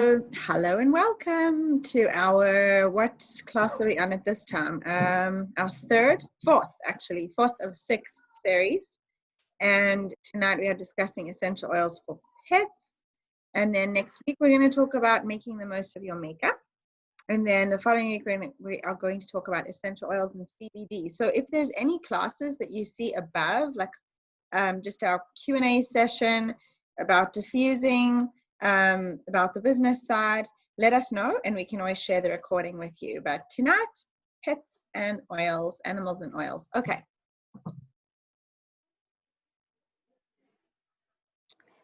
Hello and welcome to our, what class are we on at this time? Our fourth of six series. And tonight we are discussing essential oils for pets. And then next week we're going to talk about making the most of your makeup. And then the following week we are going to talk about essential oils and CBD. So if there's any classes that you see above, like just our Q&A session about diffusing, about the business side, let us know and we can always share the recording with you. But tonight, pets and oils, animals and oils. Okay.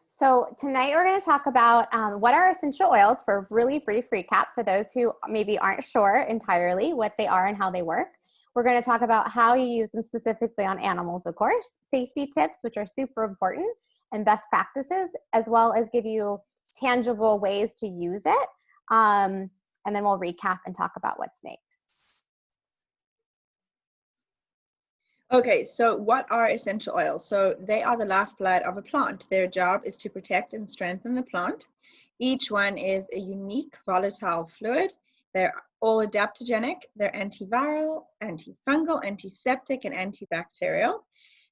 So tonight we're going to talk about what are essential oils, for a really brief recap for those who maybe aren't sure entirely what they are and how they work. We're going to talk about how you use them specifically on animals, of course, safety tips, which are super important, and best practices, as well as give you tangible ways to use it. And then we'll recap and talk about what's next. Okay, so what are essential oils? So they are the lifeblood of a plant. Their job is to protect and strengthen the plant. Each one is a unique volatile fluid. They're all adaptogenic. They're antiviral, antifungal, antiseptic, and antibacterial.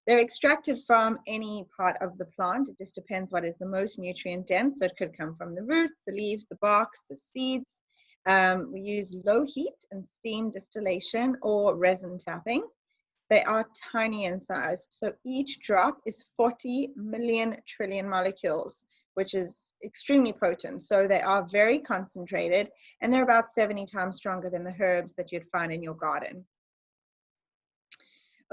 They're extracted from any part of the plant. It just depends what is the most nutrient dense. So it could come from the roots, the leaves, the barks, the seeds. We use low heat and steam distillation or resin tapping. They are tiny in size. So each drop is 40 million trillion molecules, which is extremely potent. So they are very concentrated and they're about 70 times stronger than the herbs that you'd find in your garden.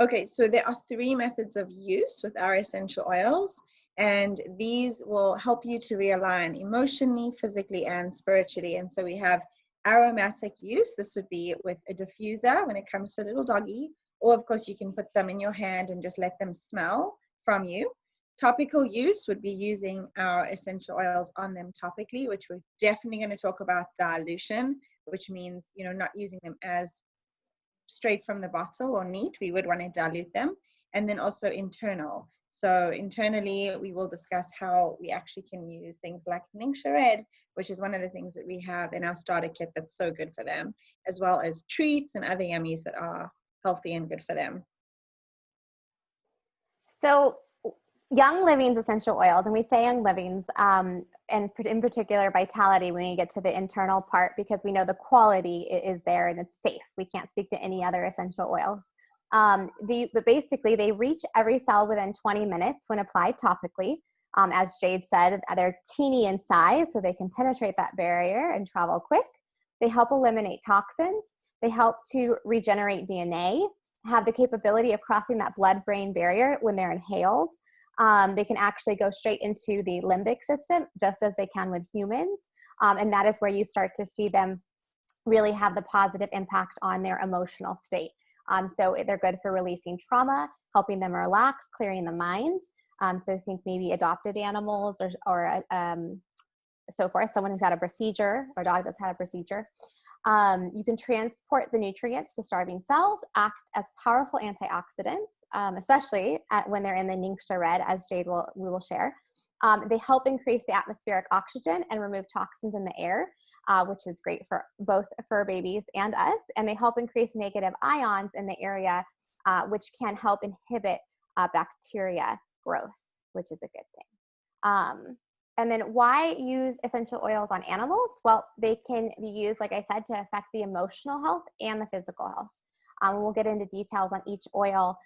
Okay, so there are three methods of use with our essential oils, and these will help you to realign emotionally, physically, and spiritually. And so we have aromatic use. This would be with a diffuser when it comes to a little doggy, or of course you can put some in your hand and just let them smell from you. Topical use would be using our essential oils on them topically, which we're definitely going to talk about dilution, which means, you know, not using them as straight from the bottle or neat. We would want to dilute them. And then also internal. So internally, we will discuss how we actually can use things like Ningxia Red, which is one of the things that we have in our starter kit that's so good for them, as well as treats and other yummies that are healthy and good for them. So Young Living's essential oils, and we say Young Living's, and in particular vitality when we get to the internal part, because we know the quality is there and it's safe. We can't speak to any other essential oils. But basically they reach every cell within 20 minutes when applied topically. As Jade said, they're teeny in size, so they can penetrate that barrier and travel quick. They help eliminate toxins. They help to regenerate DNA, have the capability of crossing that blood-brain barrier when they're inhaled. They can actually go straight into the limbic system, just as they can with humans. And that is where you start to see them really have the positive impact on their emotional state. So they're good for releasing trauma, helping them relax, clearing the mind. So think maybe adopted animals or so forth, someone who's had a procedure or a dog that's had a procedure. You can transport the nutrients to starving cells, act as powerful antioxidants, especially when they're in the Ningxia Red, as we will share. They help increase the atmospheric oxygen and remove toxins in the air, which is great for both fur babies and us. And they help increase negative ions in the area, which can help inhibit bacteria growth, which is a good thing. And then why use essential oils on animals? Well, they can be used, like I said, to affect the emotional health and the physical health. We'll get into details on each oil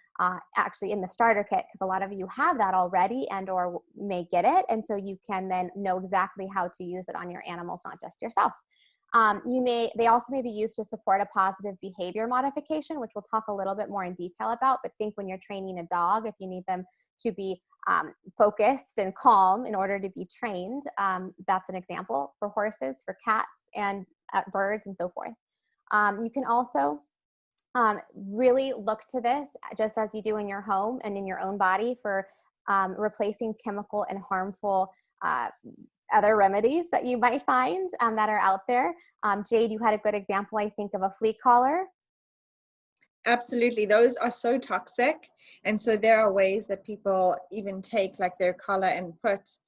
actually in the starter kit, because a lot of you have that already and or may get it. And so you can then know exactly how to use it on your animals, not just yourself. They also may be used to support a positive behavior modification, which we'll talk a little bit more in detail about. But think when you're training a dog, if you need them to be focused and calm in order to be trained, that's an example for horses, for cats, and birds, and so forth. You can also really look to this, just as you do in your home and in your own body, for replacing chemical and harmful other remedies that you might find that are out there. Jade, you had a good example, I think, of a flea collar. Absolutely. Those are so toxic. And so there are ways that people even take like their collar and put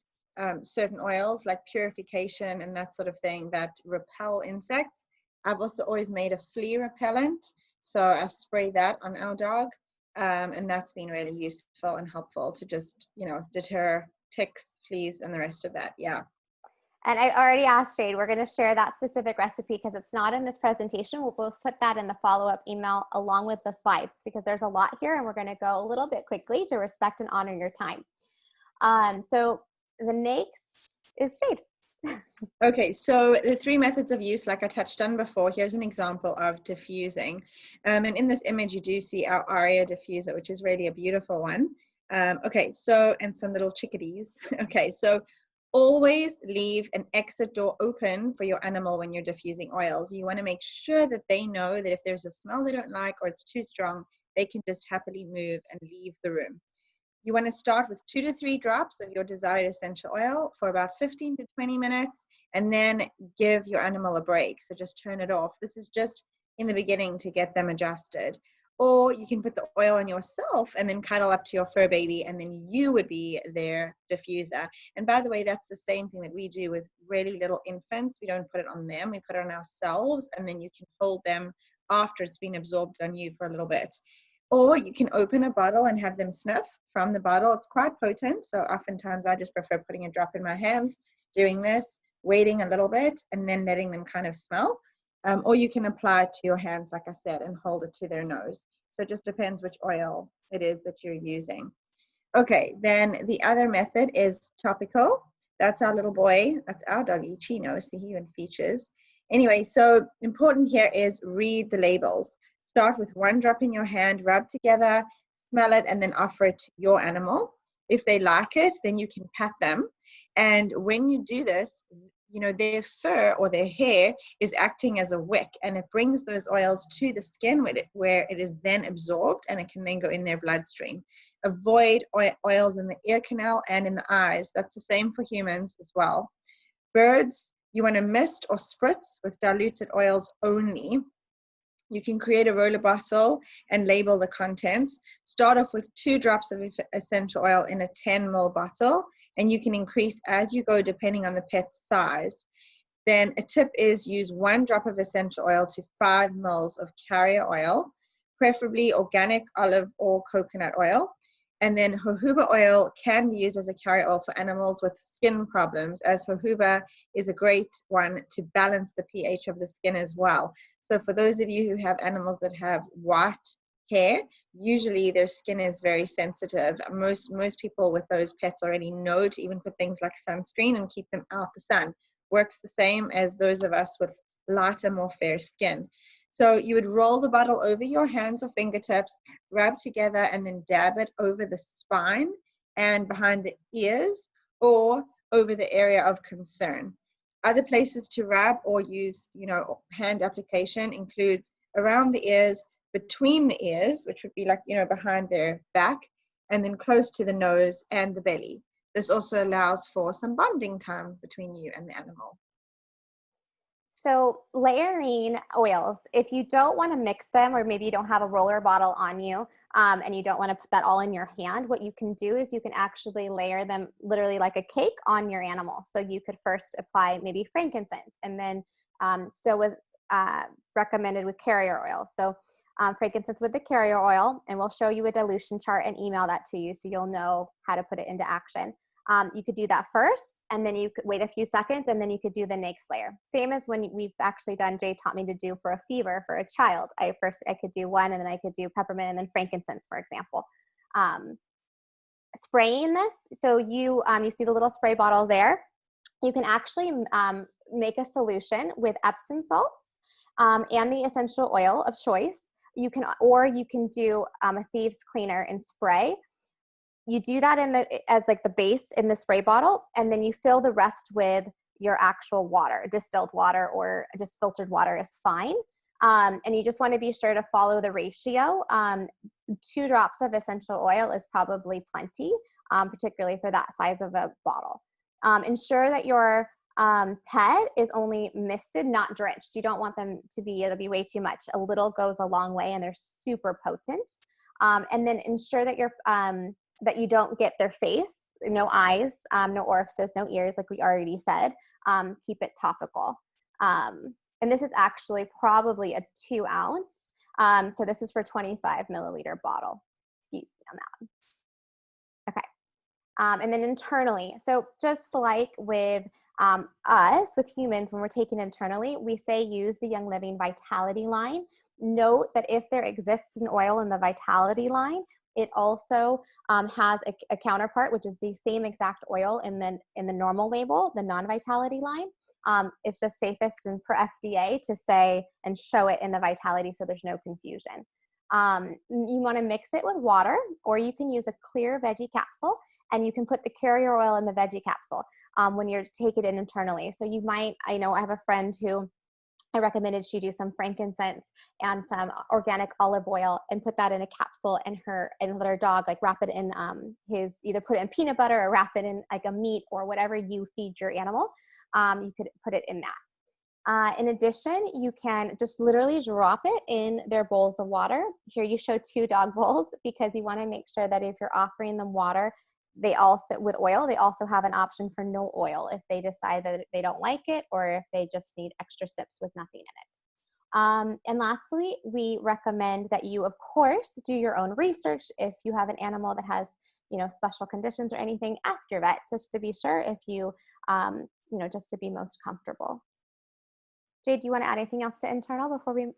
certain oils like purification and that sort of thing that repel insects. I've also always made a flea repellent, so I spray that on our dog, and that's been really useful and helpful to just, deter ticks, fleas, and the rest of that. Yeah. And I already asked Jade, we're going to share that specific recipe because it's not in this presentation. We'll both put that in the follow-up email along with the slides because there's a lot here and we're going to go a little bit quickly to respect and honor your time. So the next is Jade. Okay, so the 3 methods of use, like I touched on before, here's an example of diffusing. And in this image, you do see our aria diffuser, which is really a beautiful one. Okay, so, and some little chickadees. Okay, so always leave an exit door open for your animal when you're diffusing oils. You want to make sure that they know that if there's a smell they don't like or it's too strong, they can just happily move and leave the room. You want to start with 2 to 3 drops of your desired essential oil for about 15 to 20 minutes, and then give your animal a break. So just turn it off. This is just in the beginning to get them adjusted. Or you can put the oil on yourself and then cuddle up to your fur baby, and then you would be their diffuser. And by the way, that's the same thing that we do with really little infants. We don't put it on them, we put it on ourselves, and then you can hold them after it's been absorbed on you for a little bit. Or you can open a bottle and have them sniff from the bottle. It's quite potent, so oftentimes I just prefer putting a drop in my hands, doing this, waiting a little bit, and then letting them kind of smell. Or you can apply it to your hands, like I said, and hold it to their nose. So it just depends which oil it is that you're using. Okay, then the other method is topical. That's our little boy. That's our doggy, Chino. See, he even features. Anyway, so important here is read the labels. Start with 1 drop in your hand, rub together, smell it, and then offer it to your animal. If they like it, then you can pat them. And when you do this, their fur or their hair is acting as a wick, and it brings those oils to the skin where it is then absorbed, and it can then go in their bloodstream. Avoid oils in the ear canal and in the eyes. That's the same for humans as well. Birds, you want to mist or spritz with diluted oils only. You can create a roller bottle and label the contents. Start off with 2 drops of essential oil in a 10 ml bottle, and you can increase as you go depending on the pet's size. Then a tip is use 1 drop of essential oil to 5 ml of carrier oil, preferably organic olive or coconut oil. And then jojoba oil can be used as a carrier oil for animals with skin problems, as jojoba is a great one to balance the pH of the skin as well. So for those of you who have animals that have white hair, usually their skin is very sensitive. Most people with those pets already know to even put things like sunscreen and keep them out the sun. Works the same as those of us with lighter, more fair skin. So you would roll the bottle over your hands or fingertips, rub together, and then dab it over the spine and behind the ears or over the area of concern. Other places to rub or use, hand application includes around the ears, between the ears, which would be like, behind their back, and then close to the nose and the belly. This also allows for some bonding time between you and the animal. So layering oils, if you don't want to mix them, or maybe you don't have a roller bottle on you and you don't want to put that all in your hand, what you can do is you can actually layer them literally like a cake on your animal. So you could first apply maybe frankincense, and then still with recommended with carrier oil. So frankincense with the carrier oil, and we'll show you a dilution chart and email that to you so you'll know how to put it into action. You could do that first, and then you could wait a few seconds, and then you could do the next layer. Same as when we've actually done, Jay taught me to do for a fever for a child. I could do 1, and then I could do peppermint and then frankincense, for example. Spraying this, so you see the little spray bottle there. You can actually make a solution with Epsom salts and the essential oil of choice. You can do a thieves cleaner and spray. You do that as like the base in the spray bottle, and then you fill the rest with your actual water. Distilled water or just filtered water is fine. And you just want to be sure to follow the ratio. 2 drops of essential oil is probably plenty, particularly for that size of a bottle. Ensure that your pet is only misted, not drenched. You don't want them to it'll be way too much. A little goes a long way, and they're super potent. And then ensure that that you don't get their face no eyes, no orifices, no ears, like we already said. Keep it topical. And this is actually probably a 2 ounce. So this is for 25 milliliter bottle. Excuse me on that one. Okay. And then internally, so just like with us, with humans, when we're taking internally, we say use the Young Living Vitality line. Note that if there exists an oil in the Vitality line, it also has a counterpart, which is the same exact oil in the normal label, the non-Vitality line. It's just safest and per FDA to say and show it in the Vitality so there's no confusion. You want to mix it with water, or you can use a clear veggie capsule, and you can put the carrier oil in the veggie capsule when you're taking it in internally. So you might, I know I have a friend who I recommended she do some frankincense and some organic olive oil and put that in a capsule, and let her dog like wrap it in either put it in peanut butter or wrap it in like a meat or whatever you feed your animal. You could put it in that. In addition, you can just literally drop it in their bowls of water. Here you show 2 dog bowls because you want to make sure that if you're offering them water, they also, with oil, they also have an option for no oil if they decide that they don't like it or if they just need extra sips with nothing in it. And lastly, we recommend that you, of course, do your own research. If you have an animal that has, special conditions or anything, ask your vet just to be sure if you, just to be most comfortable. Jade, do you want to add anything else to internal before we?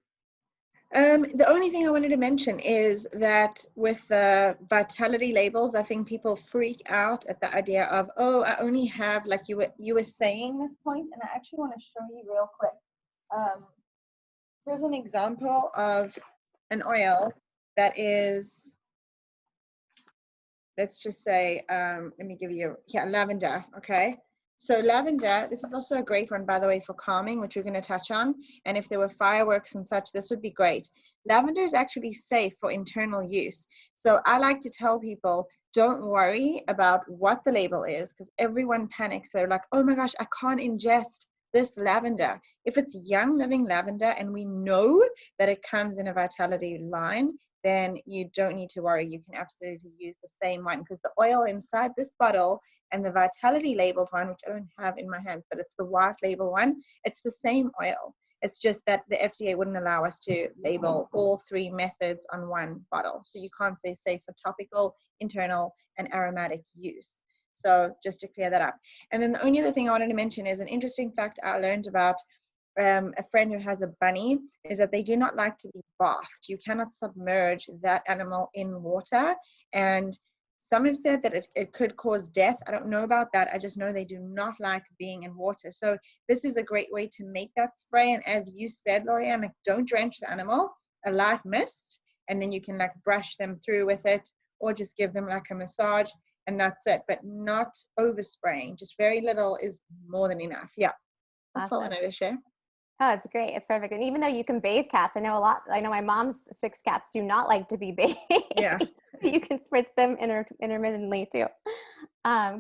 The only thing I wanted to mention is that with the Vitality labels, I think people freak out at the idea of, oh, I only have, like you were saying this point, and I actually want to show you real quick. Here's an example of an oil that is, let's just say, let me give you, lavender, okay? So lavender, this is also a great one, by the way, for calming, which we're going to touch on. And if there were fireworks and such, this would be great. Lavender is actually safe for internal use. So I like to tell people, don't worry about what the label is, because everyone panics. They're like, oh my gosh, I can't ingest this lavender. If it's Young Living lavender and we know that it comes in a Vitality line, then you don't need to worry. You can absolutely use the same one, because the oil inside this bottle and the Vitality labeled one, which I don't have in my hands, but it's the white label one, it's the same oil. It's just that the FDA wouldn't allow us to label all 3 methods on one bottle. So you can't say safe for topical, internal, and aromatic use. So just to clear that up. And then the only other thing I wanted to mention is an interesting fact I learned about a friend who has a bunny, is that they do not like to be bathed. You cannot submerge that animal in water, and some have said that it could cause death. I don't know about that. I just know they do not like being in water. So this is a great way to make that spray. And as you said, Lorianne, like, don't drench the animal, a light mist, and then you can like brush them through with it, or just give them like a massage, and that's it. But not overspraying. Just very little is more than enough. Yeah, that's all I wanted to share. Oh, it's great. It's perfect. And even though you can bathe cats, I know my mom's 6 cats do not like to be bathed. Yeah. You can spritz them intermittently too.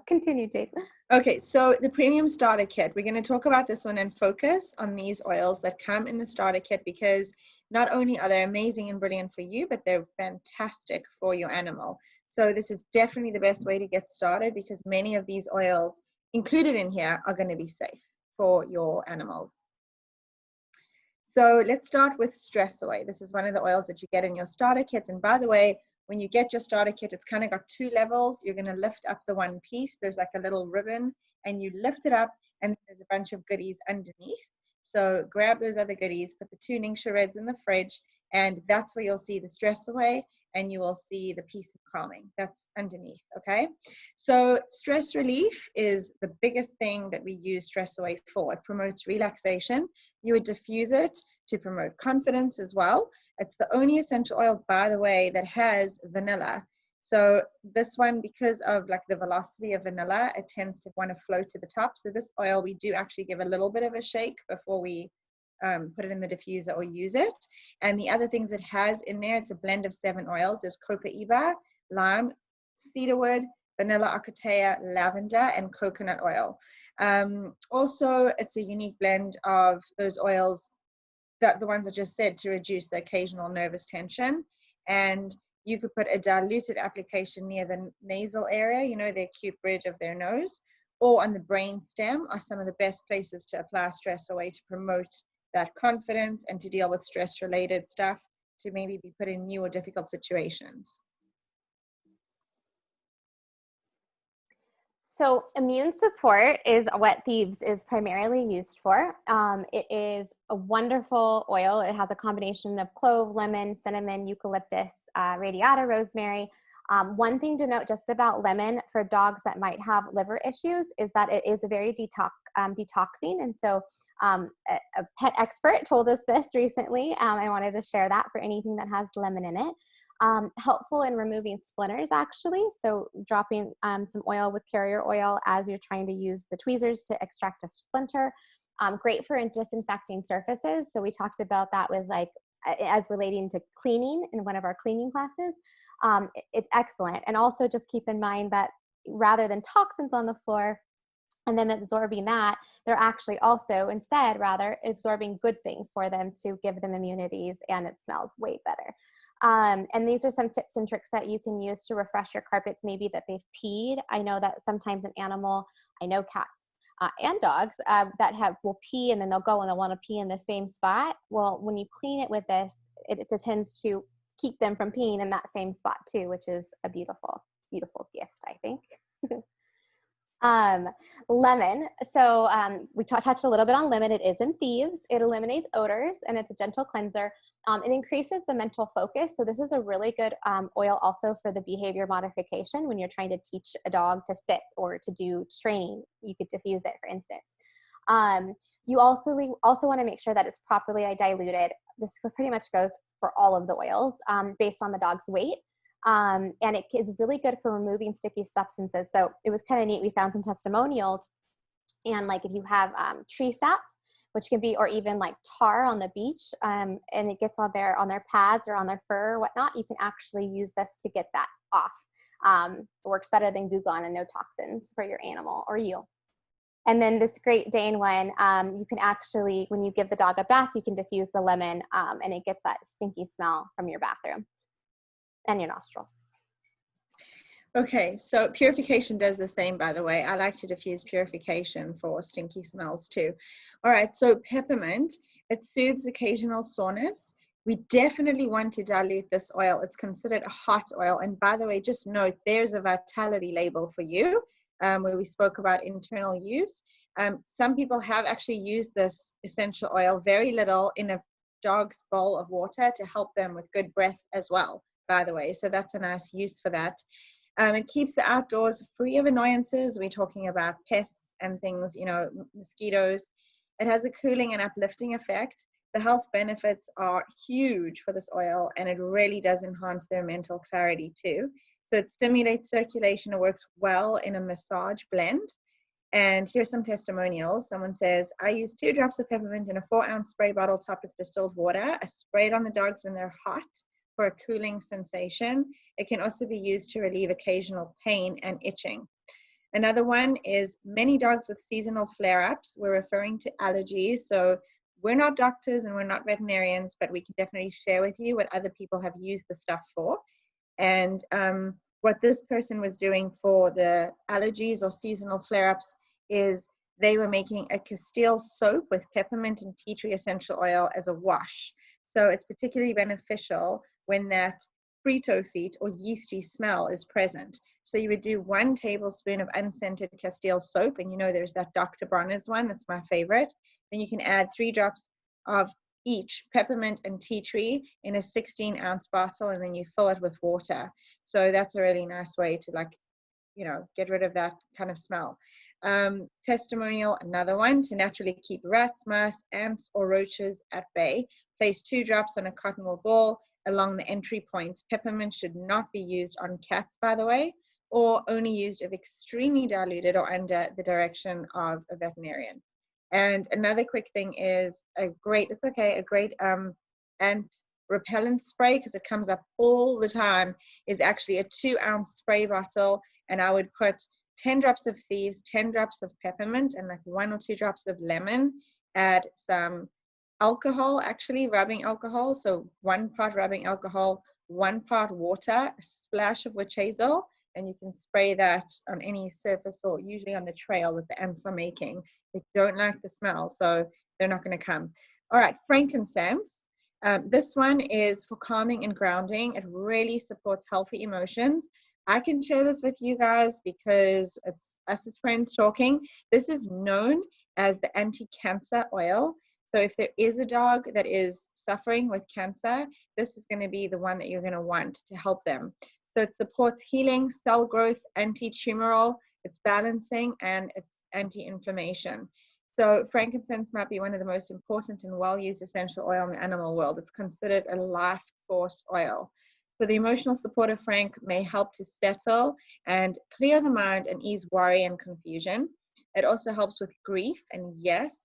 Continue, Jade. Okay, so the premium starter kit, we're going to talk about this one and focus on these oils that come in the starter kit, because not only are they amazing and brilliant for you, but they're fantastic for your animal. So this is definitely the best way to get started, because many of these oils included in here are going to be safe for your animals. So let's start with Stress Away. This is one of the oils that you get in your starter kit. And by the way, when you get your starter kit, it's kind of got 2 levels. You're going to lift up the one piece. There's like a little ribbon, and you lift it up, and there's a bunch of goodies underneath. So grab those other goodies, put the 2 Ningxia Reds in the fridge, and that's where you'll see the Stress Away, and you will see the piece of calming. That's underneath, okay? So stress relief is the biggest thing that we use Stress Away for. It promotes relaxation. You would diffuse it to promote confidence as well. It's the only essential oil, by the way, that has vanilla. So this one, because of like the velocity of vanilla, it tends to want to float to the top. So this oil, we do actually give a little bit of a shake before we put it in the diffuser or use it. And the other things it has in there, it's a blend of 7 oils. There's copaiba, lime, cedarwood, vanilla acacia, lavender, and coconut oil. Also, it's a unique blend of those oils, the ones I just said, to reduce the occasional nervous tension. And You could put a diluted application near the nasal area, you know, the acute bridge of their nose, or on the brain stem are some of the best places to apply Stress Away to promote that confidence and to deal with stress-related stuff, to maybe be put in new or difficult situations. So immune support is what Thieves is primarily used for. It is a wonderful oil. It has a combination of clove, lemon, cinnamon, eucalyptus, radiata, rosemary. One thing to note just about lemon for dogs that might have liver issues is that it is a very detoxing. And so a pet expert told us this recently. I wanted to share that for anything that has lemon in it. Helpful in removing splinters, actually. So dropping some oil with carrier oil as you're trying to use the tweezers to extract a splinter. Great for disinfecting surfaces. So we talked about that with like, as relating to cleaning in one of our cleaning classes. It's excellent. And also just keep in mind that rather than toxins on the floor and them absorbing that, they're actually also instead rather absorbing good things for them to give them immunities, and it smells way better. And these are some tips and tricks that you can use to refresh your carpets, maybe that they've peed. I know that sometimes an animal, I know cats and dogs that will pee and then they'll go and they'll want to pee in the same spot. Well, when you clean it with this, it tends to keep them from peeing in that same spot too, which is a beautiful, beautiful gift, I think. Lemon. So we touched a little bit on lemon. It is in Thieves. It eliminates odors and it's a gentle cleanser. It increases the mental focus. So this is a really good oil also for the behavior modification when you're trying to teach a dog to sit or to do training. You could diffuse it, for instance. You also want to make sure that it's properly diluted. This pretty much goes for all of the oils based on the dog's weight. And it is really good for removing sticky substances. So it was kind of neat. We found some testimonials, and like if you have tree sap, which can be, or even like tar on the beach, and it gets on their pads or on their fur or whatnot, you can actually use this to get that off. It works better than Goo Gone and no toxins for your animal or you. And then this Great Dane one, you can actually, when you give the dog a bath, you can diffuse the lemon and it gets that stinky smell from your bathroom and your nostrils. Okay, so purification does the same, by the way. I like to diffuse purification for stinky smells too. All right, so peppermint, it soothes occasional soreness. We definitely want to dilute this oil. It's considered a hot oil. And by the way, just note, there's a vitality label for you where we spoke about internal use. Some people have actually used this essential oil very little in a dog's bowl of water to help them with good breath as well, by the way. So that's a nice use for that. It keeps the outdoors free of annoyances. We're talking about pests and things, you know, mosquitoes. It has a cooling and uplifting effect. The health benefits are huge for this oil, and it really does enhance their mental clarity too. So it stimulates circulation. It works well in a massage blend. And here's some testimonials. Someone says, I use 2 drops of peppermint in a 4-ounce spray bottle topped with distilled water. I spray it on the dogs when they're hot for a cooling sensation. It can also be used to relieve occasional pain and itching. Another one is many dogs with seasonal flare-ups. We're referring to allergies. So we're not doctors and we're not veterinarians, but we can definitely share with you what other people have used the stuff for. And what this person was doing for the allergies or seasonal flare-ups is they were making a Castile soap with peppermint and tea tree essential oil as a wash. So it's particularly beneficial when that frito feet or yeasty smell is present. So you would do 1 tablespoon of unscented Castile soap, and you know there's that Dr. Bronner's one, that's my favorite. Then you can add 3 drops of each peppermint and tea tree in a 16-ounce bottle, and then you fill it with water. So that's a really nice way to, like, you know, get rid of that kind of smell. Testimonial, another one, to naturally keep rats, mice, ants, or roaches at bay. Place 2 drops on a cotton wool ball along the entry points. Peppermint should not be used on cats, by the way, or only used if extremely diluted or under the direction of a veterinarian. And another quick thing is a great ant repellent spray, because it comes up all the time, is actually a 2-ounce spray bottle, and I would put 10 drops of Thieves, 10 drops of peppermint, and like 1 or 2 drops of lemon. Add some alcohol, actually rubbing alcohol, so 1 part rubbing alcohol, 1 part water, a splash of witch hazel, and you can spray that on any surface or usually on the trail that the ants are making. They don't like the smell, so they're not going to come. All right, frankincense. This one is for calming and grounding. It really supports healthy emotions. I can share this with you guys because it's us as friends talking. This is known as the anti-cancer oil. So if there is a dog that is suffering with cancer, this is going to be the one that you're going to want to help them. So it supports healing, cell growth, anti-tumoral, it's balancing, and it's anti-inflammation. So frankincense might be one of the most important and well-used essential oil in the animal world. It's considered a life force oil. So the emotional support of frank may help to settle and clear the mind and ease worry and confusion. It also helps with grief, and yes,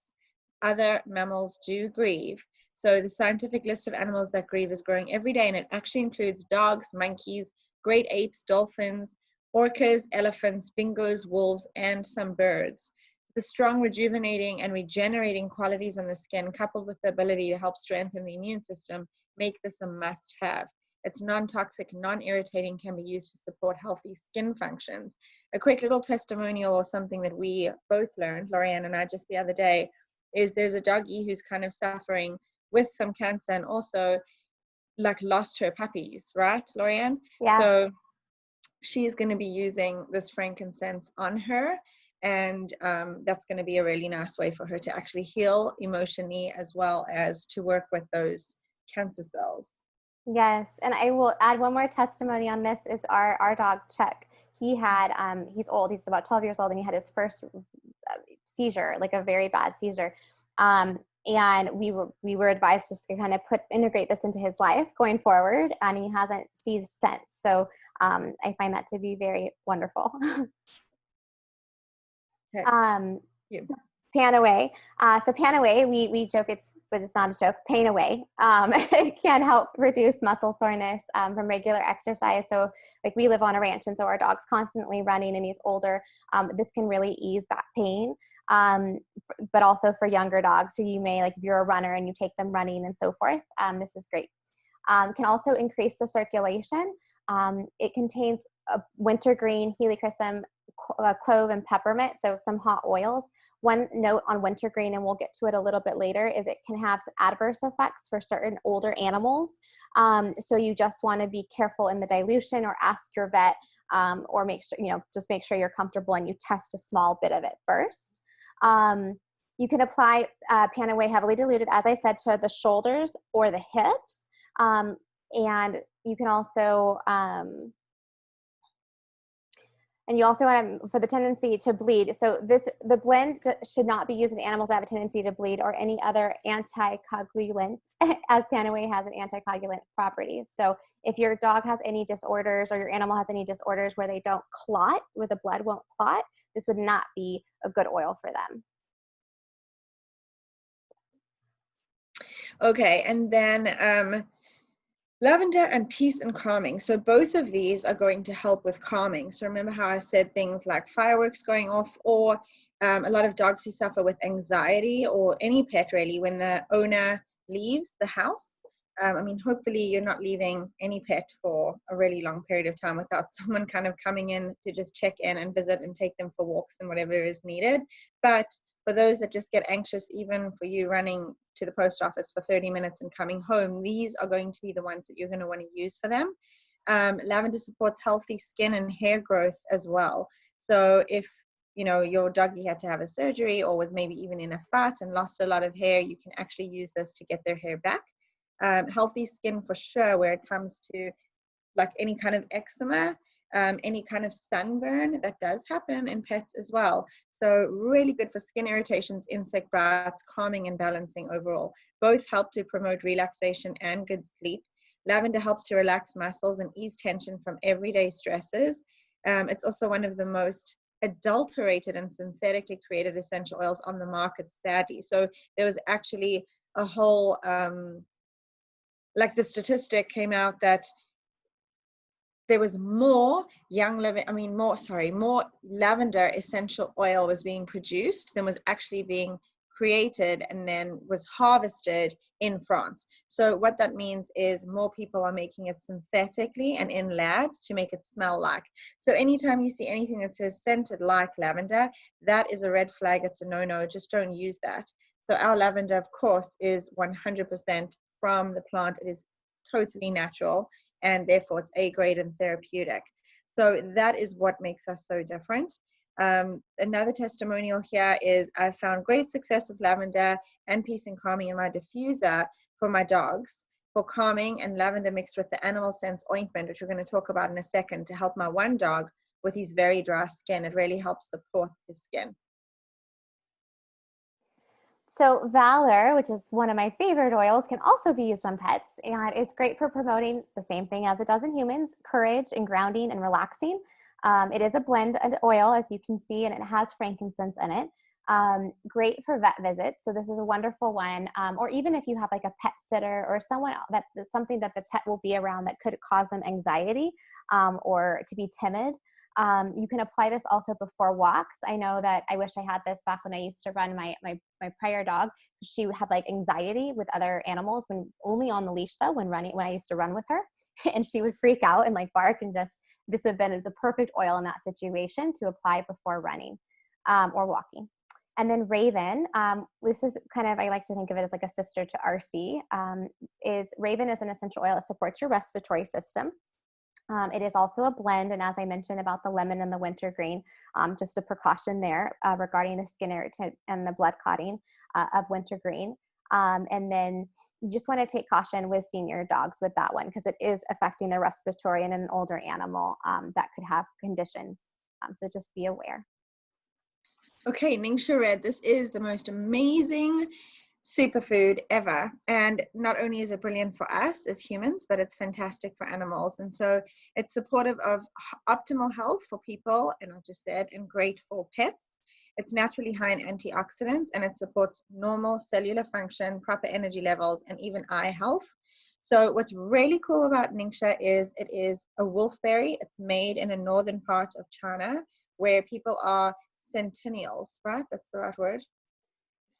other mammals do grieve. So the scientific list of animals that grieve is growing every day, and it actually includes dogs, monkeys, great apes, dolphins, orcas, elephants, dingoes, wolves, and some birds. The strong rejuvenating and regenerating qualities on the skin, coupled with the ability to help strengthen the immune system, make this a must-have. It's non-toxic, non-irritating, can be used to support healthy skin functions. A quick little testimonial or something that we both learned, Lorianne and I, just the other day, is there's a doggy who's kind of suffering with some cancer and also like lost her puppies, right, Lorianne? Yeah. So she is going to be using this frankincense on her, and that's going to be a really nice way for her to actually heal emotionally as well as to work with those cancer cells. Yes, and I will add one more testimony on this is our dog Chuck. He had he's old, he's about 12 years old, and he had his first seizure, like a very bad seizure. And we were advised just to kind of integrate this into his life going forward, and he hasn't seized since. So I find that to be very wonderful. Okay. Panaway. So Panaway, we joke but it's not a joke. Panaway it can help reduce muscle soreness from regular exercise. So like we live on a ranch, and so our dog's constantly running, and he's older. This can really ease that pain. But also for younger dogs, so you may, like if you're a runner and you take them running and so forth, this is great. Can also increase the circulation. It contains wintergreen, helichrysum, clove, and peppermint, so some hot oils. One note on wintergreen, and we'll get to it a little bit later, is it can have adverse effects for certain older animals. So you just want to be careful in the dilution, or ask your vet, or just make sure you're comfortable and you test a small bit of it first. You can apply Panaway heavily diluted, as I said, to the shoulders or the hips. And you can also, and you also want to, for the tendency to bleed. So the blend should not be used in animals that have a tendency to bleed, or any other anticoagulants, as Panaway has an anticoagulant properties. So if your dog has any disorders, or your animal has any disorders where they don't clot, where the blood won't clot, this would not be a good oil for them. Okay, and then lavender and peace and calming. So both of these are going to help with calming. So remember how I said things like fireworks going off, or a lot of dogs who suffer with anxiety, or any pet really, when the owner leaves the house. I mean, hopefully you're not leaving any pet for a really long period of time without someone kind of coming in to just check in and visit and take them for walks and whatever is needed. But for those that just get anxious, even for you running to the post office for 30 minutes and coming home, these are going to be the ones that you're going to want to use for them. Lavender supports healthy skin and hair growth as well. So if your doggy had to have a surgery, or was maybe even in a fight and lost a lot of hair, you can actually use this to get their hair back. Healthy skin for sure, where it comes to like any kind of eczema, any kind of sunburn that does happen in pets as well. So really good for skin irritations, insect bites, calming and balancing overall. Both help to promote relaxation and good sleep. Lavender helps to relax muscles and ease tension from everyday stresses. It's also one of the most adulterated and synthetically created essential oils on the market, sadly. So there was actually a whole, like the statistic came out that there was more more lavender essential oil was being produced than was actually being created and then was harvested in France. So what that means is more people are making it synthetically and in labs to make it smell like. So anytime you see anything that says scented like lavender, that is a red flag. It's a no-no. Just don't use that. So our lavender, of course, is 100% from the plant. It is totally natural, and therefore it's A grade and therapeutic. So that is what makes us so different. Another testimonial here is I found great success with lavender and peace and calming in my diffuser for my dogs, for calming, and lavender mixed with the animal sense ointment, which we're going to talk about in a second, to help my one dog with his very dry skin. It really helps support his skin. So Valor, which is one of my favorite oils, can also be used on pets, and it's great for promoting the same thing as it does in humans: courage and grounding and relaxing. It is a blend of oil, as you can see, and it has frankincense in it. Great for vet visits. So this is a wonderful one. Or even if you have like a pet sitter or someone that something that the pet will be around that could cause them anxiety or to be timid. You can apply this also before walks. I know that I wish I had this back when I used to run my prior dog. She had like anxiety with other animals, when only on the leash though, when I used to run with her, and she would freak out and like bark, and just, this would have been the perfect oil in that situation to apply before running or walking. And then Raven, this is kind of, I like to think of it as like a sister to RC. Raven is an essential oil that supports your respiratory system. It is also a blend, and as I mentioned about the lemon and the wintergreen, just a precaution there regarding the skin irritant and the blood clotting of wintergreen. And then you just want to take caution with senior dogs with that one, because it is affecting the respiratory in an older animal that could have conditions. So just be aware. Okay, Ningxia Red, this is the most amazing superfood ever. And not only is it brilliant for us as humans, but it's fantastic for animals. And so it's supportive of optimal health for people, and I just said, and great for pets. It's naturally high in antioxidants, and it supports normal cellular function, proper energy levels, and even eye health. So what's really cool about Ningxia is it is a wolfberry. It's made in a northern part of China where people are centennials, right? That's the right word.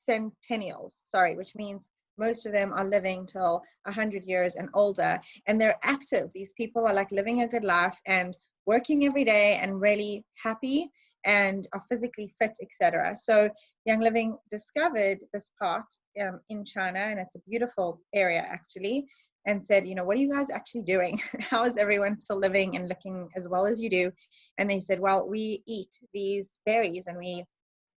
Centennials, sorry, which means most of them are living till 100 years and older, and they're active. These people are like living a good life and working every day and really happy and are physically fit, etc. So Young Living discovered this part in China, and it's a beautiful area actually, and said, what are you guys actually doing? How is everyone still living and looking as well as you do? And they said, well, we eat these berries and we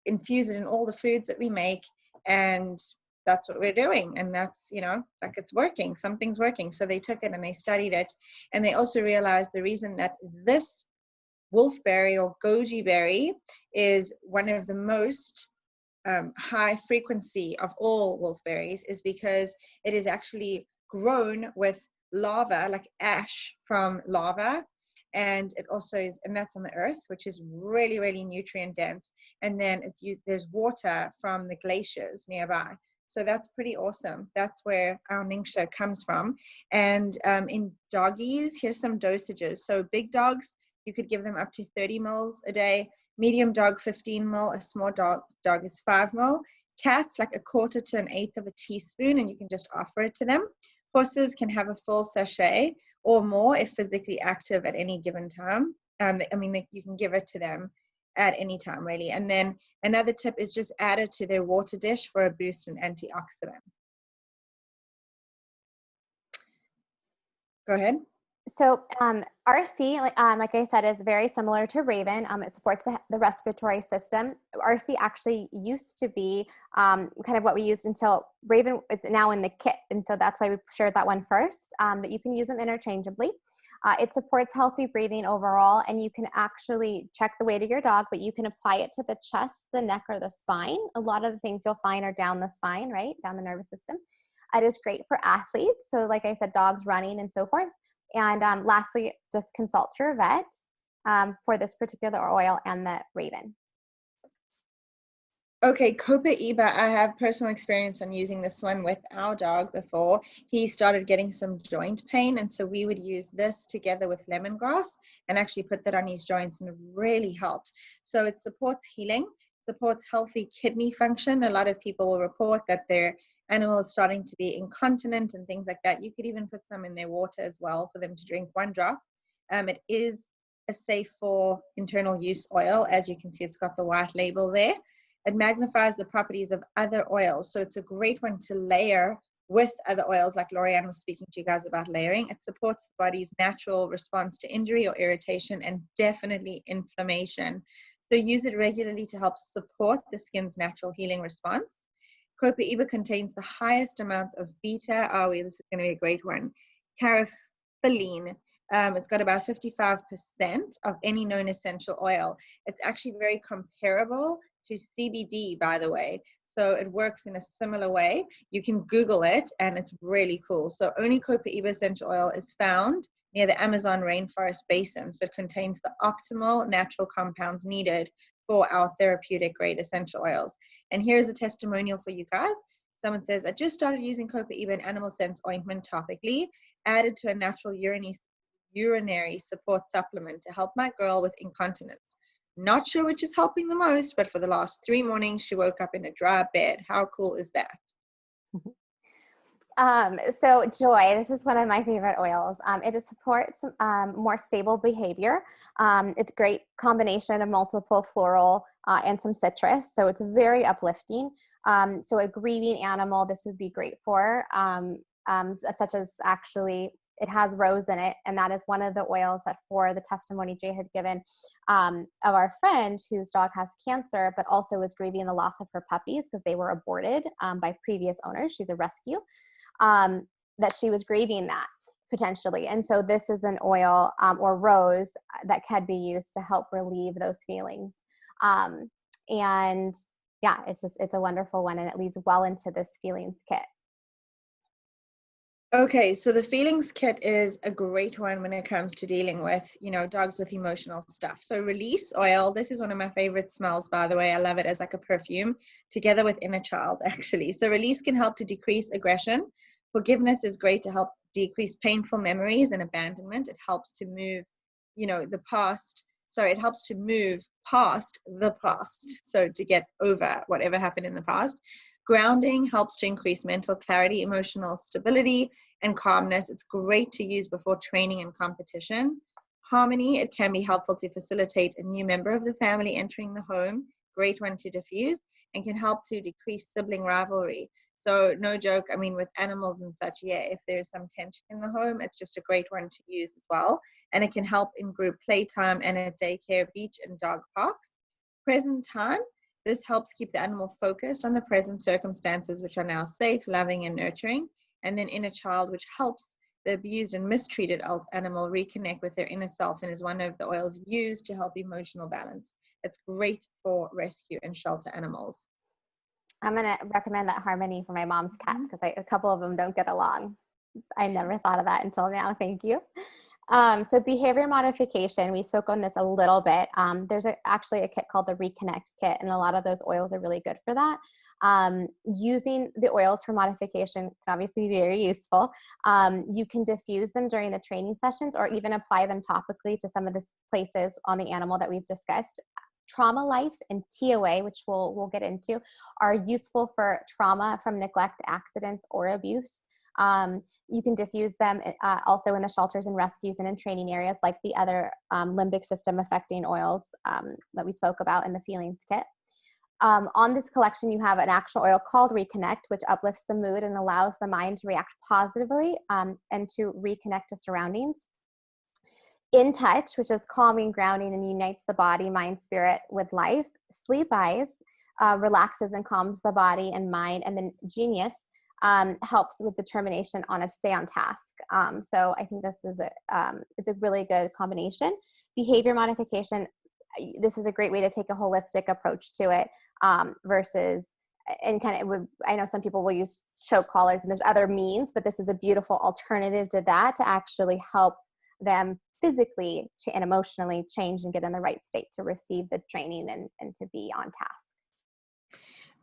infuse it in all the foods that we make, and that's what we're doing. And that's, like, it's working, something's working. So they took it and they studied it, and they also realized the reason that this wolfberry or goji berry is one of the most high frequency of all wolfberries is because it is actually grown with lava, like ash from lava, and it also is, and that's on the earth, which is really, really nutrient dense. And then there's water from the glaciers nearby. So that's pretty awesome. That's where our Ningxia comes from. And in doggies, here's some dosages. So big dogs, you could give them up to 30 mils a day. Medium dog, 15 mil. A small dog is 5 mil. Cats, like a quarter to an eighth of a teaspoon, and you can just offer it to them. Horses can have a full sachet or more if physically active at any given time. You can give it to them at any time, really. And then another tip is just add it to their water dish for a boost in antioxidants. Go ahead. So RC, like I said, is very similar to Raven. It supports the respiratory system. RC actually used to be kind of what we used until Raven is now in the kit. And so that's why we shared that one first. But you can use them interchangeably. It supports healthy breathing overall, and you can actually check the weight of your dog, but you can apply it to the chest, the neck, or the spine. A lot of the things you'll find are down the spine, right? Down the nervous system. It is great for athletes. So like I said, dogs running and so forth. And lastly, just consult your vet for this particular oil and the Raven. Okay, copaiba, I have personal experience on using this one with our dog before. He started getting some joint pain, and so we would use this together with lemongrass and actually put that on his joints, and it really helped. So it supports healing. supports healthy kidney function. A lot of people will report that their animal is starting to be incontinent and things like that. You could even put some in their water as well for them to drink 1 drop. It is a safe for internal use oil. As you can see, it's got the white label there. It magnifies the properties of other oils. So it's a great one to layer with other oils, like Lorianne was speaking to you guys about layering. It supports the body's natural response to injury or irritation, and definitely inflammation. So use it regularly to help support the skin's natural healing response. Copaiba contains the highest amounts of beta, this is going to be a great one, carotene. It's got about 55% of any known essential oil. It's actually very comparable to CBD, by the way. So it works in a similar way. You can Google it, and it's really cool. So only copaiba essential oil is found near the Amazon rainforest basin. So it contains the optimal natural compounds needed for our therapeutic grade essential oils. And here's a testimonial for you guys. Someone says, I just started using copaiba and animal sense ointment topically, added to a natural urinary support supplement to help my girl with incontinence. Not sure which is helping the most, but for the last 3 mornings, she woke up in a dry bed. How cool is that? So Joy, this is one of my favorite oils. It supports more stable behavior. It's a great combination of multiple floral and some citrus. So it's very uplifting. So a grieving animal, this would be great for, such as actually, it has rose in it, and that is one of the oils that, for the testimony Jay had given of our friend whose dog has cancer, but also was grieving the loss of her puppies because they were aborted by previous owners. She's a rescue, that she was grieving that potentially. And so this is an oil or rose that can be used to help relieve those feelings. And yeah, it's a wonderful one, and it leads well into this feelings kit. Okay, so the feelings kit is a great one when it comes to dealing with, dogs with emotional stuff. So release oil, this is one of my favorite smells, by the way. I love it as like a perfume, together with inner child, actually. So release can help to decrease aggression. Forgiveness is great to help decrease painful memories and abandonment. It helps to move, the past. So it helps to move past the past. So to get over whatever happened in the past. Grounding helps to increase mental clarity, emotional stability, and calmness. It's great to use before training and competition. Harmony, it can be helpful to facilitate a new member of the family entering the home. Great one to diffuse, and can help to decrease sibling rivalry. So no joke, with animals and such, if there's some tension in the home, it's just a great one to use as well. And it can help in group playtime and at daycare, beach, and dog parks. Present time. This helps keep the animal focused on the present circumstances, which are now safe, loving, and nurturing. And then inner child, which helps the abused and mistreated animal reconnect with their inner self, and is one of the oils used to help emotional balance. It's great for rescue and shelter animals. I'm going to recommend that Harmony for my mom's cats, because a couple of them don't get along. I never thought of that until now. Thank you. So behavior modification, we spoke on this a little bit. There's actually a kit called the Reconnect kit, and a lot of those oils are really good for that. Using the oils for modification can obviously be very useful. You can diffuse them during the training sessions, or even apply them topically to some of the places on the animal that we've discussed. Trauma Life and TOA, which we'll get into, are useful for trauma from neglect, accidents, or abuse. You can diffuse them also in the shelters and rescues and in training areas, like the other limbic system affecting oils that we spoke about in the feelings kit. On this collection, you have an actual oil called Reconnect, which uplifts the mood and allows the mind to react positively and to reconnect to surroundings. In Touch, which is calming, grounding, and unites the body, mind, spirit with life. Sleep Eyes relaxes and calms the body and mind. And then Genius helps with determination on a stay on task. So I think this is it's a really good combination. Behavior modification, this is a great way to take a holistic approach to it versus, and I know some people will use choke collars and there's other means, but this is a beautiful alternative to that, to actually help them physically and emotionally change and get in the right state to receive the training and to be on task.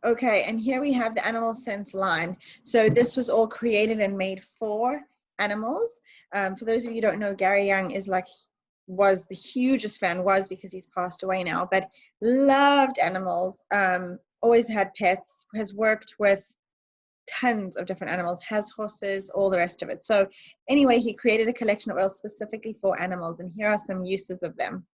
Okay, and here we have the Animal Sense line. So this was all created and made for animals. For those of you who don't know, Gary Young is like was the hugest fan, was because he's passed away now, but loved animals, always had pets, has worked with tons of different animals, has horses, all the rest of it. So anyway, he created a collection of oils specifically for animals, and here are some uses of them.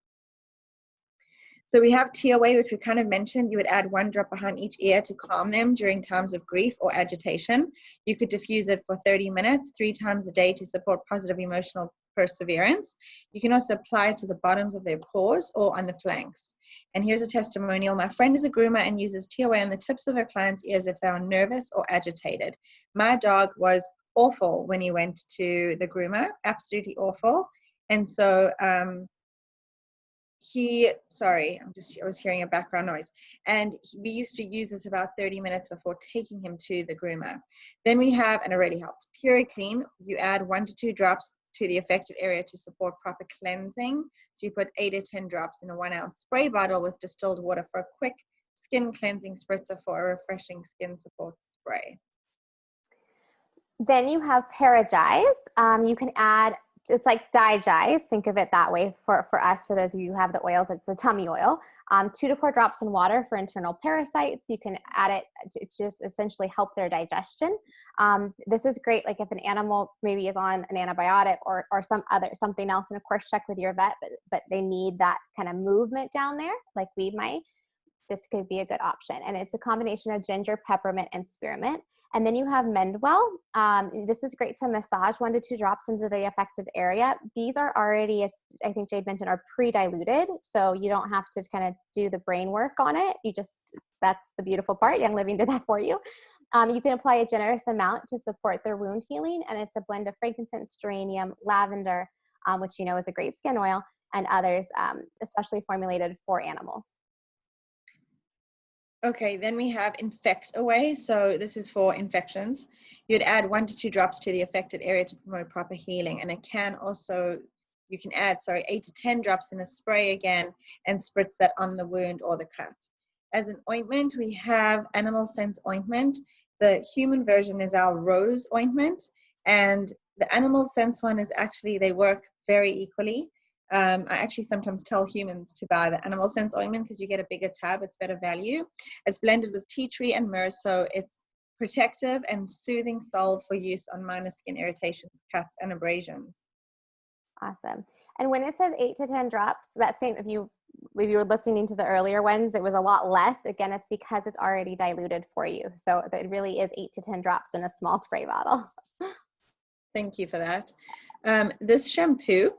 So we have tea away, which we kind of mentioned. You would add 1 drop behind each ear to calm them during times of grief or agitation. You could diffuse it for 30 minutes, 3 times a day to support positive emotional perseverance. You can also apply it to the bottoms of their paws or on the flanks. And here's a testimonial. My friend is a groomer and uses tea away on the tips of her clients' ears if they are nervous or agitated. My dog was awful when he went to the groomer, absolutely awful. And so, I was hearing a background noise. And we used to use this about 30 minutes before taking him to the groomer. Then we have, and it really helped, Pure Clean. You add 1 to 2 drops to the affected area to support proper cleansing. So you put 8 to 10 drops in a 1 ounce spray bottle with distilled water for a quick skin cleansing spritzer for a refreshing skin support spray. Then you have Perijs. You can add, it's like Digest, think of it that way for us, for those of you who have the oils, it's a tummy oil. 2 to 4 drops in water for internal parasites. You can add it to just essentially help their digestion. This is great, like if an animal maybe is on an antibiotic or something else, and of course check with your vet, but they need that kind of movement down there, like we might. This could be a good option. And it's a combination of ginger, peppermint, and spearmint. And then you have Mendwell. This is great to massage 1 to 2 drops into the affected area. These are already, as I think Jade mentioned, are pre-diluted. So you don't have to kind of do the brain work on it. That's the beautiful part. Young Living did that for you. You can apply a generous amount to support their wound healing. And it's a blend of frankincense, geranium, lavender, which you know is a great skin oil, and others, especially formulated for animals. Okay, then we have Infect Away. So this is for infections. You'd add 1 to 2 drops to the affected area to promote proper healing. And it can also, you can add, 8 to 10 drops in a spray again and spritz that on the wound or the cut. As an ointment, we have Animal Sense ointment. The human version is our rose ointment. And the Animal Sense one is actually, they work very equally. I actually sometimes tell humans to buy the Animal Sense ointment because you get a bigger tab, it's better value. It's blended with tea tree and myrrh, so it's protective and soothing salve for use on minor skin irritations, cuts, and abrasions. Awesome. And when it says 8 to 10 drops, that same, if you were listening to the earlier ones, it was a lot less. Again, it's because it's already diluted for you. So it really is 8 to 10 drops in a small spray bottle. Thank you for that. This shampoo,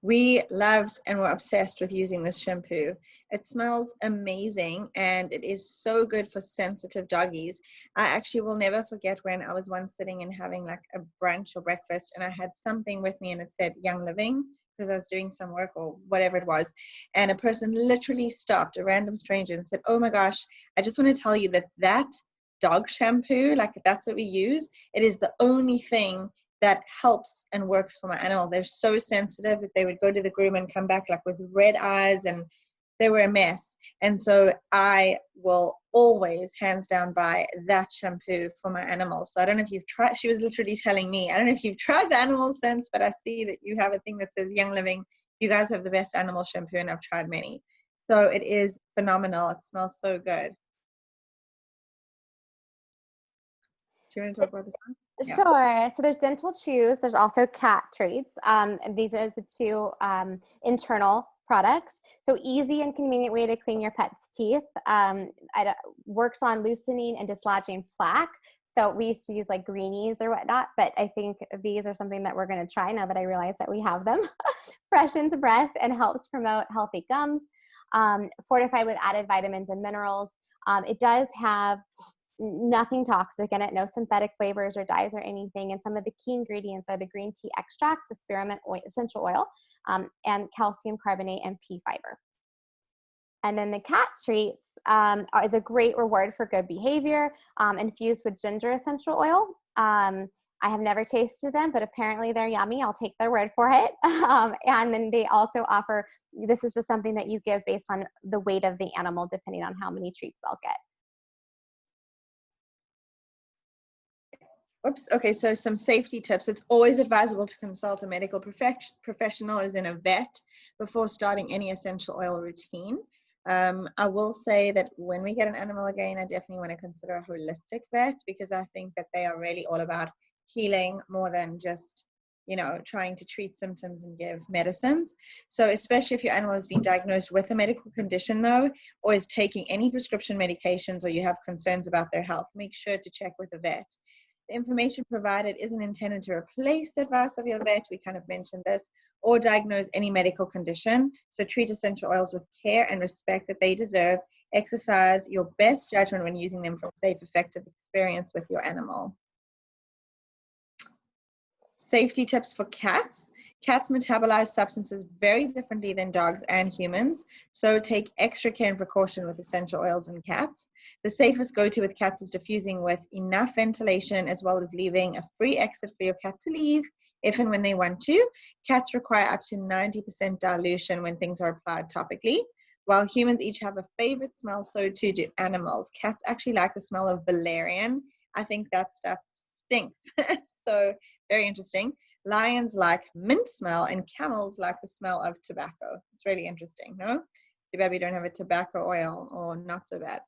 we loved and were obsessed with using this shampoo. It smells amazing and it is so good for sensitive doggies. I actually will never forget when I was once sitting and having like a brunch or breakfast and I had something with me and it said Young Living because I was doing some work or whatever it was. And a person literally stopped, a random stranger, and said, oh my gosh, I just want to tell you that dog shampoo, like that's what we use, it is the only thing that helps and works for my animal. They're so sensitive that they would go to the groom and come back like with red eyes and they were a mess. And so I will always hands down buy that shampoo for my animals. So I don't know if you've tried, she was literally telling me, I don't know if you've tried the Animal Sense, but I see that you have a thing that says Young Living. You guys have the best animal shampoo and I've tried many. So it is phenomenal. It smells so good. Do you want to talk about this one? Yeah. Sure. So there's dental chews. There's also cat treats. And these are the 2 internal products. So easy and convenient way to clean your pet's teeth. It works on loosening and dislodging plaque. So we used to use like greenies or whatnot, but I think these are something that we're going to try now that I realize that we have them. Freshens breath and helps promote healthy gums. Fortified with added vitamins and minerals. It does have nothing toxic in it, no synthetic flavors or dyes or anything. And some of the key ingredients are the green tea extract, the spearmint oil, essential oil, and calcium carbonate and pea fiber. And then the cat treats is a great reward for good behavior, infused with ginger essential oil. I have never tasted them, but apparently they're yummy. I'll take their word for it. And then they also offer, this is just something that you give based on the weight of the animal, depending on how many treats they'll get. Oops. Okay, so some safety tips. It's always advisable to consult a medical professional, as in a vet, before starting any essential oil routine. I will say that when we get an animal again, I definitely want to consider a holistic vet, because I think that they are really all about healing more than just, trying to treat symptoms and give medicines. So especially if your animal has been diagnosed with a medical condition, though, or is taking any prescription medications, or you have concerns about their health, make sure to check with a vet. The information provided isn't intended to replace the advice of your vet, we kind of mentioned this, or diagnose any medical condition. So treat essential oils with care and respect that they deserve. Exercise your best judgment when using them for a safe, effective experience with your animal. Safety tips for cats. Cats metabolize substances very differently than dogs and humans, so take extra care and precaution with essential oils in cats. The safest go-to with cats is diffusing with enough ventilation, as well as leaving a free exit for your cat to leave if and when they want to. Cats require up to 90% dilution when things are applied topically. While humans each have a favorite smell, so too do animals. Cats actually like the smell of valerian. I think that stuff stinks. So very interesting. Lions like mint smell, and camels like the smell of tobacco. It's really interesting, no? Too bad we don't have a tobacco oil, or not so bad.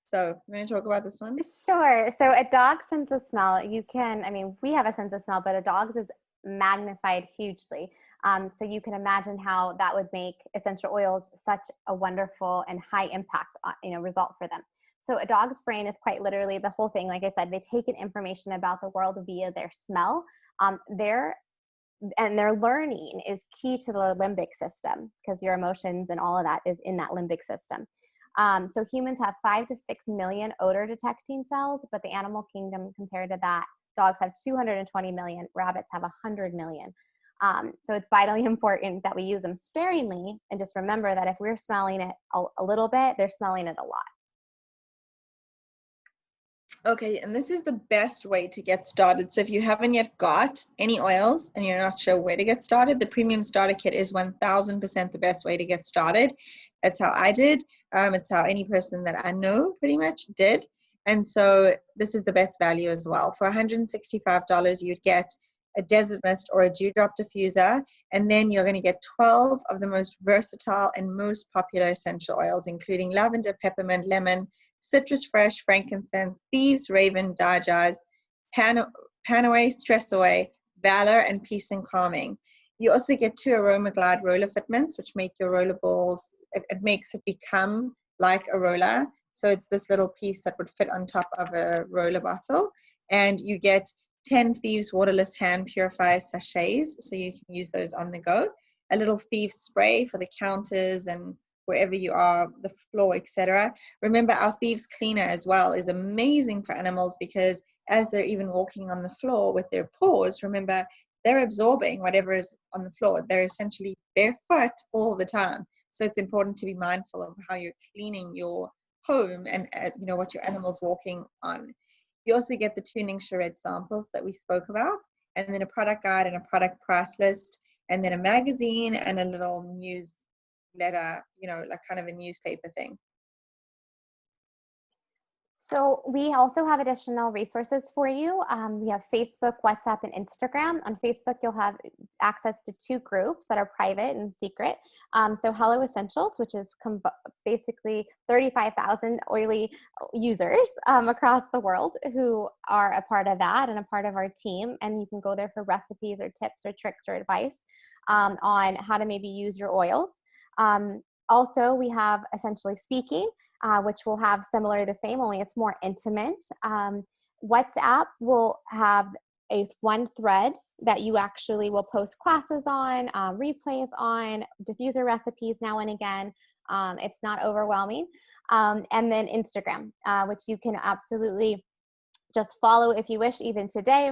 So I'm going to talk about this one. Sure. So a dog's sense of smell, we have a sense of smell, but a dog's is magnified hugely. So you can imagine how that would make essential oils such a wonderful and high impact, result for them. So a dog's brain is quite literally the whole thing. Like I said, they take in information about the world via their smell. Their learning is key to the limbic system, because your emotions and all of that is in that limbic system. So humans have 5 to 6 million odor detecting cells, but the animal kingdom, compared to that, dogs have 220 million, rabbits have 100 million. So it's vitally important that we use them sparingly, and just remember that if we're smelling it a little bit, they're smelling it a lot. Okay, and this is the best way to get started. So if you haven't yet got any oils and you're not sure where to get started, the Premium Starter Kit is 1000% the best way to get started. That's how I did. It's how any person that I know pretty much did. And so this is the best value as well. For $165, you'd get a desert mist or a dewdrop diffuser, and then you're going to get 12 of the most versatile and most popular essential oils, including lavender, peppermint, lemon, citrus fresh, frankincense, thieves, raven, digest, Panaway, stress away, valor, and peace and calming. You also get 2 aroma glide roller fitments, which make your roller balls, it makes it become like a roller. So it's this little piece that would fit on top of a roller bottle. And you get 10 Thieves waterless hand purifier sachets, so you can use those on the go. A little Thieves spray for the counters and wherever you are, the floor, etc. Remember, our Thieves cleaner as well is amazing for animals, because as they're even walking on the floor with their paws, remember, they're absorbing whatever is on the floor. They're essentially barefoot all the time. So it's important to be mindful of how you're cleaning your home and what your animal's walking on. You also get the 2 Ningxia red samples that we spoke about, and then a product guide and a product price list, and then a magazine and a little newsletter, like kind of a newspaper thing. So we also have additional resources for you. We have Facebook, WhatsApp, and Instagram. On Facebook, you'll have access to 2 groups that are private and secret. So Hello Essentials, which is basically 35,000 oily users across the world who are a part of that and a part of our team. And you can go there for recipes or tips or tricks or advice on how to maybe use your oils. Also, we have Essentially Speaking, which will have similar the same, only it's more intimate. WhatsApp will have one thread that you actually will post classes on, replays on, diffuser recipes now and again. It's not overwhelming. And then Instagram, which you can absolutely just follow if you wish. Even today,